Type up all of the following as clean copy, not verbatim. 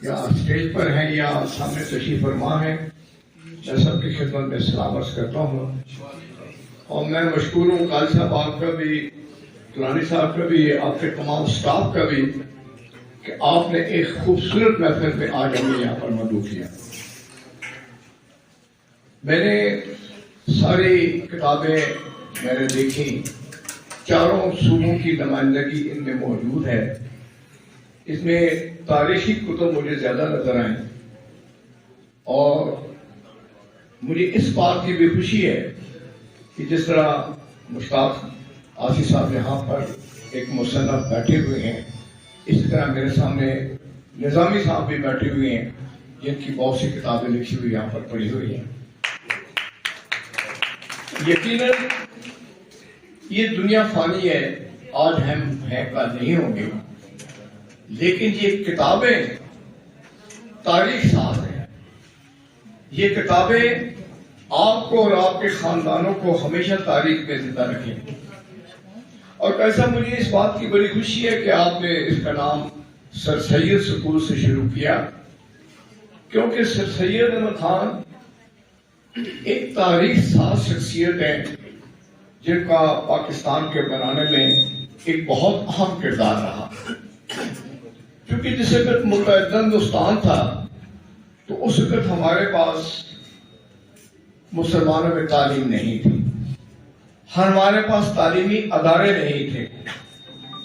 یا اسٹیج پر ہیں یا سامنے تشریف فرما ہیں، میں سب کی خدمت میں سلام عرض کرتا ہوں، اور میں مشکور ہوں قاضی صاحب آپ کا بھی، کلانی صاحب کا بھی، آپ کے تمام سٹاف کا بھی، کہ آپ نے ایک خوبصورت محفل میں آج ہمیں یہاں پر مدعو کیا۔ میں نے ساری کتابیں میں نے دیکھی، چاروں صوبوں کی نمائندگی ان میں موجود ہے۔ اس میں تاریخی کتب مجھے زیادہ نظر آئیں، اور مجھے اس بات کی بھی خوشی ہے کہ جس طرح مشتاق آصف صاحب یہاں پر ایک مصنف بیٹھے ہوئے ہیں، اسی طرح میرے سامنے نظامی صاحب بھی بیٹھے ہوئے ہیں جن کی بہت سی کتابیں لکھی ہوئی یہاں پر پڑھی ہوئی ہیں۔ یقیناً یہ دنیا فانی ہے، آج ہم ہیں کل نہیں ہوں گے، لیکن یہ کتابیں تاریخ ساز ہیں۔ یہ کتابیں آپ کو اور آپ کے خاندانوں کو ہمیشہ تاریخ میں زندہ رکھیں گی۔ اور ایسا مجھے اس بات کی بڑی خوشی ہے کہ آپ نے اس کا نام سر سید سکول سے شروع کیا، کیونکہ سر سید احمد خان ایک تاریخ ساز شخصیت ہے جن کا پاکستان کے بنانے میں ایک بہت اہم کردار رہا۔ کیونکہ جس وقت متحدہ ہندوستان تھا تو اس وقت ہمارے پاس مسلمانوں میں تعلیم نہیں تھی، ہمارے پاس تعلیمی ادارے نہیں تھے۔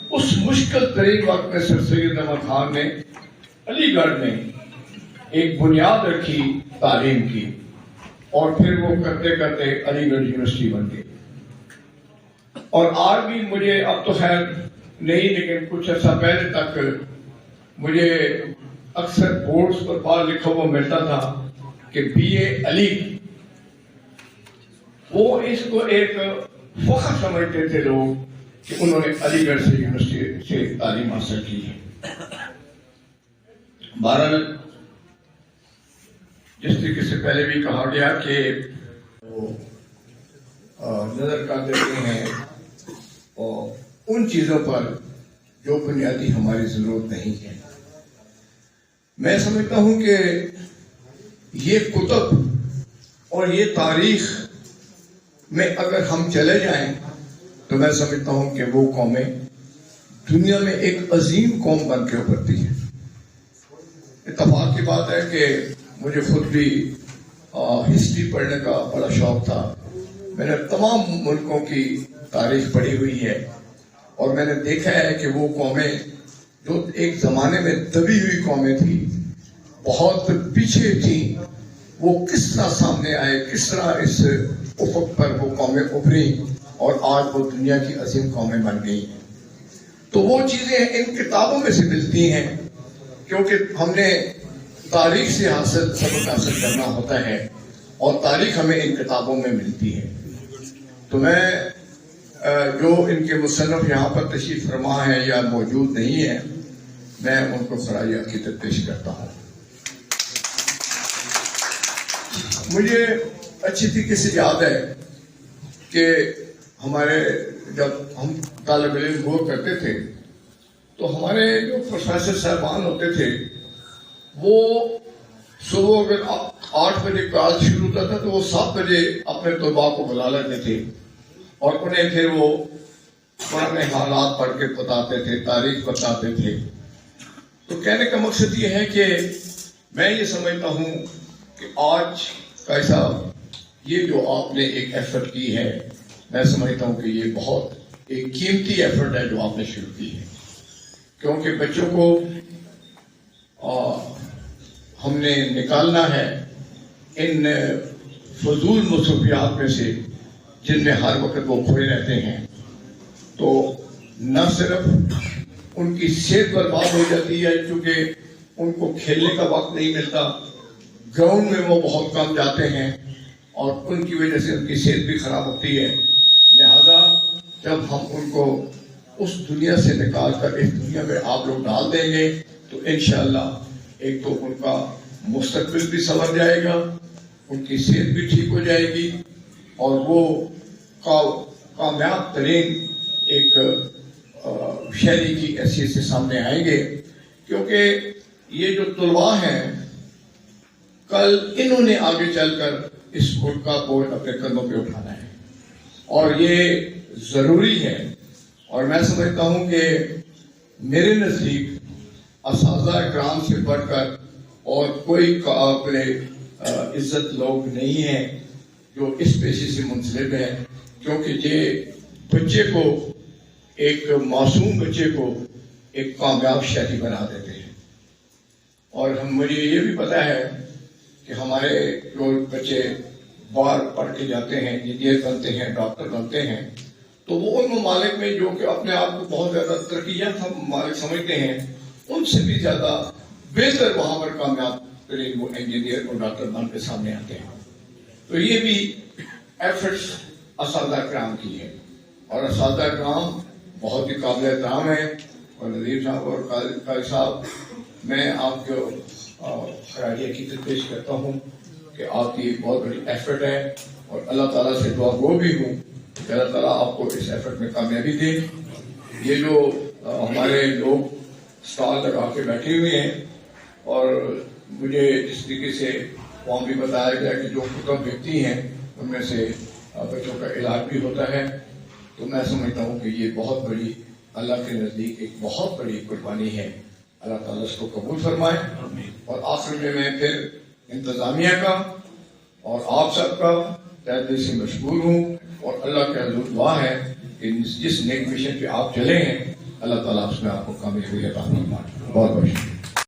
اس مشکل ترین وقت میں سر سید احمد خان نے علی گڑھ میں ایک بنیاد رکھی تعلیم کی، اور پھر وہ کرتے کرتے علی گڑھ یونیورسٹی بن گئی۔ اور آج بھی مجھے، اب تو خیر نہیں، لیکن کچھ عرصہ پہلے تک مجھے اکثر بورڈز پر باہر لکھا ہوا ملتا تھا کہ بی اے علی، وہ اس کو ایک فخر سمجھتے تھے لوگ کہ انہوں نے علی گڑھ سے یونیورسٹی سے تعلیم حاصل کی ہے۔ بہرحال جس طریقے سے پہلے بھی کہا گیا کہ وہ نظر کر دیتے ہیں اور ان چیزوں پر جو بنیادی ہماری ضرورت نہیں ہے۔ میں سمجھتا ہوں کہ یہ کتب اور یہ تاریخ میں اگر ہم چلے جائیں تو میں سمجھتا ہوں کہ وہ قومیں دنیا میں ایک عظیم قوم بن کے ابھرتی ہیں۔ اتفاق کی بات ہے کہ مجھے خود بھی ہسٹری پڑھنے کا بڑا شوق تھا۔ میں نے تمام ملکوں کی تاریخ پڑھی ہوئی ہے، اور میں نے دیکھا ہے کہ وہ قومیں جو ایک زمانے میں دبی ہوئی قومیں تھیں، بہت پیچھے تھیں، وہ کس طرح سامنے آئے، کس طرح اس افق پر وہ قومیں ابھری، اور آج وہ دنیا کی عظیم قومیں بن گئی ہیں۔ تو وہ چیزیں ان کتابوں میں سے ملتی ہیں، کیونکہ ہم نے تاریخ سے سبق حاصل کرنا ہوتا ہے، اور تاریخ ہمیں ان کتابوں میں ملتی ہے۔ تو میں جو ان کے مصنف یہاں پر تشریف فرما ہے یا موجود نہیں ہے، میں ان کو خراج عقیدت پیش کرتا ہوں۔ مجھے اچھی طریقے سے یاد ہے کہ ہمارے جب ہم طالب علم ہوا کرتے تھے تو ہمارے جو پروفیسر صاحبان ہوتے تھے وہ صبح اگر 8 بجے کلاس شروع ہوتا تھا تو وہ 7 بجے اپنے طلباء کو بلا لیتے تھے، اور انہیں پھر وہ پرانے حالات پڑھ کے بتاتے تھے، تاریخ بتاتے تھے۔ تو کہنے کا مقصد یہ ہے کہ میں یہ سمجھتا ہوں کہ آج کیسا یہ جو آپ نے ایک ایفرٹ کی ہے، میں سمجھتا ہوں کہ یہ بہت ایک قیمتی ایفرٹ ہے جو آپ نے شروع کی ہے، کیونکہ بچوں کو ہم نے نکالنا ہے ان فضول مصروفیات میں سے جن میں ہر وقت وہ کھوئے رہتے ہیں۔ تو نہ صرف ان کی صحت برباد ہو جاتی ہے، کیونکہ ان کو کھیلنے کا وقت نہیں ملتا، گراؤنڈ میں وہ بہت کم جاتے ہیں، اور ان کی وجہ سے ان کی صحت بھی خراب ہوتی ہے۔ لہذا جب ہم ان کو اس دنیا سے نکال کر اس دنیا میں آپ لوگ ڈال دیں گے تو انشاءاللہ ایک تو ان کا مستقبل بھی سنور جائے گا، ان کی صحت بھی ٹھیک ہو جائے گی، اور وہ کامیاب ترین ایک شہری کی حیثیت سے سامنے آئیں گے۔ کیونکہ یہ جو طلباء ہیں کل انہوں نے آگے چل کر اس ملک کا بوجھ اپنے کندھوں پہ اٹھانا ہے، اور یہ ضروری ہے۔ اور میں سمجھتا ہوں کہ میرے نزدیک اساتذہ اکرام سے بڑھ کر اور کوئی قابل عزت لوگ نہیں ہیں جو اس پیشے سے منسلک ہیں، کیونکہ یہ بچے کو، ایک معصوم بچے کو ایک کامیاب شہری بنا دیتے ہیں۔ اور مجھے یہ بھی پتا ہے کہ ہمارے جو بچے باہر پڑھ کے جاتے ہیں، انجینئر بنتے ہیں، ڈاکٹر بنتے ہیں، تو وہ ان ممالک میں جو کہ اپنے آپ کو بہت زیادہ ترقی یافتہ ممالک سمجھتے ہیں، ان سے بھی زیادہ بہتر وہاں پر کامیاب ترین وہ انجینئر اور ڈاکٹر بن کے سامنے آتے ہیں۔ تو یہ بھی ایفرٹس اساتذہ کرام کی ہے، اور اساتذہ کرام بہت ہی قابل احترام ہے۔ اور نذیر صاحب اور قاری صاحب، میں آپ کو خراج عقیدت پیش کرتا ہوں کہ آپ کی بہت بڑی ایفرٹ ہے، اور اللہ تعالیٰ سے دعا گو بھی ہوں کہ اللہ تعالیٰ آپ کو اس ایفرٹ میں کامیابی دے۔ یہ جو ہمارے لوگ اسٹال لگا کے بیٹھے ہوئے ہیں، اور مجھے اس طریقے سے وہاں بھی بتایا گیا کہ جو کتب بکتی ہیں ان میں سے بچوں کا علاج بھی ہوتا ہے، تو میں سمجھتا ہوں کہ یہ بہت بڑی اللہ کے نزدیک ایک بہت بڑی قربانی ہے۔ اللہ تعالیٰ اس کو قبول فرمائے۔ اور آخر میں پھر انتظامیہ کا اور آپ سب کا تہہ دل سے مشکور ہوں، اور اللہ کے حضور دعا ہے کہ جس نیک مشن پہ آپ چلے ہیں اللہ تعالیٰ اس میں آپ کو کامیابی عطا فرمائے۔ بہت بہت شکریہ۔